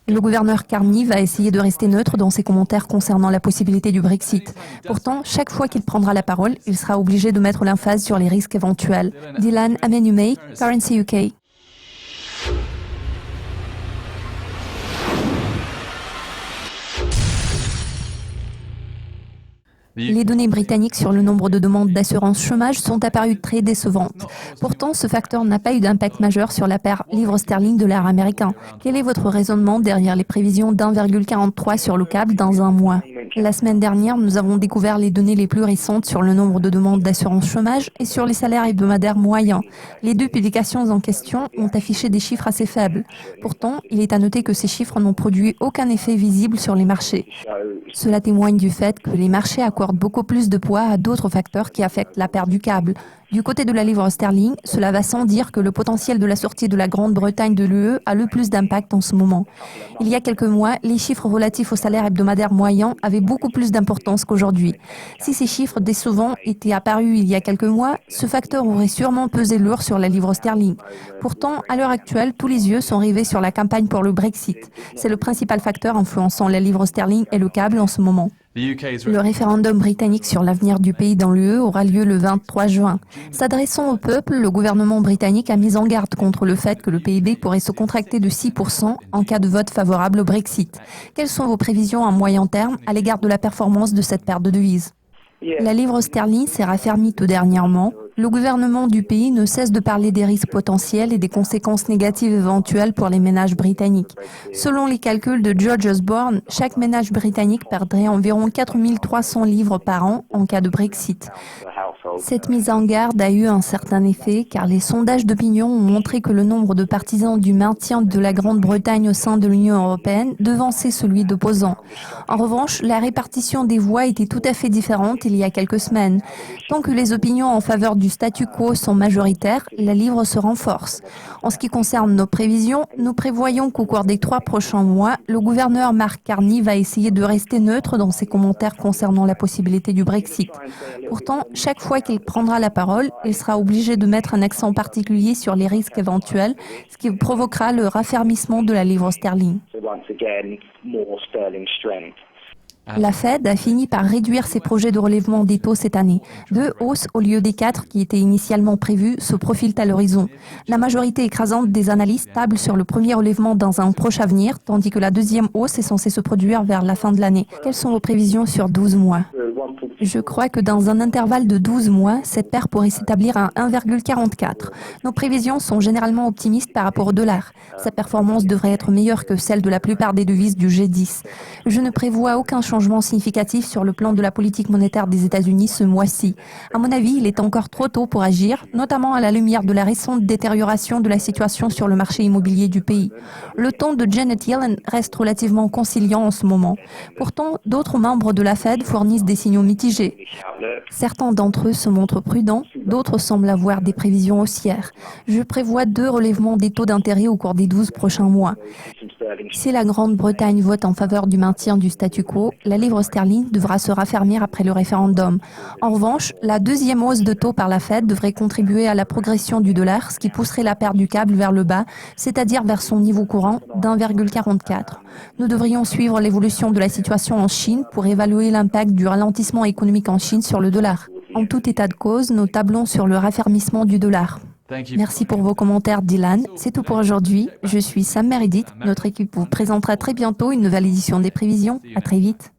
Le gouverneur Carney va essayer de rester neutre dans ses commentaires concernant la possibilité du Brexit. Pourtant, chaque fois qu'il prendra la parole, il sera obligé de mettre l'emphase sur les risques éventuels. Dylan Amenumei, Currency UK. Les données britanniques sur le nombre de demandes d'assurance chômage sont apparues très décevantes. Pourtant, ce facteur n'a pas eu d'impact majeur sur la paire livre-sterling de l'art américain. Quel est votre raisonnement derrière les prévisions d'1,43 sur le câble dans un mois? La semaine dernière, nous avons découvert les données les plus récentes sur le nombre de demandes d'assurance chômage et sur les salaires hebdomadaires moyens. Les deux publications en question ont affiché des chiffres assez faibles. Pourtant, il est à noter que ces chiffres n'ont produit aucun effet visible sur les marchés. Cela témoigne du fait que les marchés accordent beaucoup plus de poids à d'autres facteurs qui affectent la paire du câble. Du côté de la livre sterling, cela va sans dire que le potentiel de la sortie de la Grande-Bretagne de l'UE a le plus d'impact en ce moment. Il y a quelques mois, les chiffres relatifs au salaire hebdomadaire moyen avaient beaucoup plus d'importance qu'aujourd'hui. Si ces chiffres décevants étaient apparus il y a quelques mois, ce facteur aurait sûrement pesé lourd sur la livre sterling. Pourtant, à l'heure actuelle, tous les yeux sont rivés sur la campagne pour le Brexit. C'est le principal facteur influençant la livre sterling et le câble en ce moment. Le référendum britannique sur l'avenir du pays dans l'UE aura lieu le 23 juin. S'adressant au peuple, le gouvernement britannique a mis en garde contre le fait que le PIB pourrait se contracter de 6% en cas de vote favorable au Brexit. Quelles sont vos prévisions à moyen terme à l'égard de la performance de cette paire de devises? La livre sterling s'est raffermie tout dernièrement. Le gouvernement du pays ne cesse de parler des risques potentiels et des conséquences négatives éventuelles pour les ménages britanniques. Selon les calculs de George Osborne, chaque ménage britannique perdrait environ 4 300 livres par an en cas de Brexit. Cette mise en garde a eu un certain effet car les sondages d'opinion ont montré que le nombre de partisans du maintien de la Grande-Bretagne au sein de l'Union européenne devançait celui d'opposants. En revanche, la répartition des voix était tout à fait différente il y a quelques semaines. Tant que les opinions en faveur du statu quo sont majoritaires, la livre se renforce. En ce qui concerne nos prévisions, nous prévoyons qu'au cours des 3 prochains mois, le gouverneur Mark Carney va essayer de rester neutre dans ses commentaires concernant la possibilité du Brexit. Pourtant, chaque fois qu'il prendra la parole, il sera obligé de mettre un accent particulier sur les risques éventuels, ce qui provoquera le raffermissement de la livre sterling. La Fed a fini par réduire ses projets de relèvement des taux cette année. 2 hausses au lieu des 4 qui étaient initialement prévues se profilent à l'horizon. La majorité écrasante des analystes table sur le premier relèvement dans un proche avenir, tandis que la deuxième hausse est censée se produire vers la fin de l'année. Quelles sont vos prévisions sur 12 mois? Je crois que dans un intervalle de 12 mois, cette paire pourrait s'établir à 1,44. Nos prévisions sont généralement optimistes par rapport au dollar. Sa performance devrait être meilleure que celle de la plupart des devises du G10. Je ne prévois aucun changement significatif sur le plan de la politique monétaire des États-Unis ce mois-ci. À mon avis, il est encore trop tôt pour agir, notamment à la lumière de la récente détérioration de la situation sur le marché immobilier du pays. Le ton de Janet Yellen reste relativement conciliant en ce moment. Pourtant, d'autres membres de la Fed fournissent des signaux mitigés. Certains d'entre eux se montrent prudents, d'autres semblent avoir des prévisions haussières. Je prévois 2 relèvements des taux d'intérêt au cours des 12 prochains mois. Si la Grande-Bretagne vote en faveur du maintien du statu quo, la livre sterling devra se raffermir après le référendum. En revanche, la deuxième hausse de taux par la Fed devrait contribuer à la progression du dollar, ce qui pousserait la paire du câble vers le bas, c'est-à-dire vers son niveau courant d'1,44. Nous devrions suivre l'évolution de la situation en Chine pour évaluer l'impact du ralentissement économique en Chine sur le dollar. En tout état de cause, nous tablons sur le raffermissement du dollar. Merci pour vos commentaires, Dylan. C'est tout pour aujourd'hui. Je suis Sam Meredith. Notre équipe vous présentera très bientôt une nouvelle édition des prévisions. À très vite.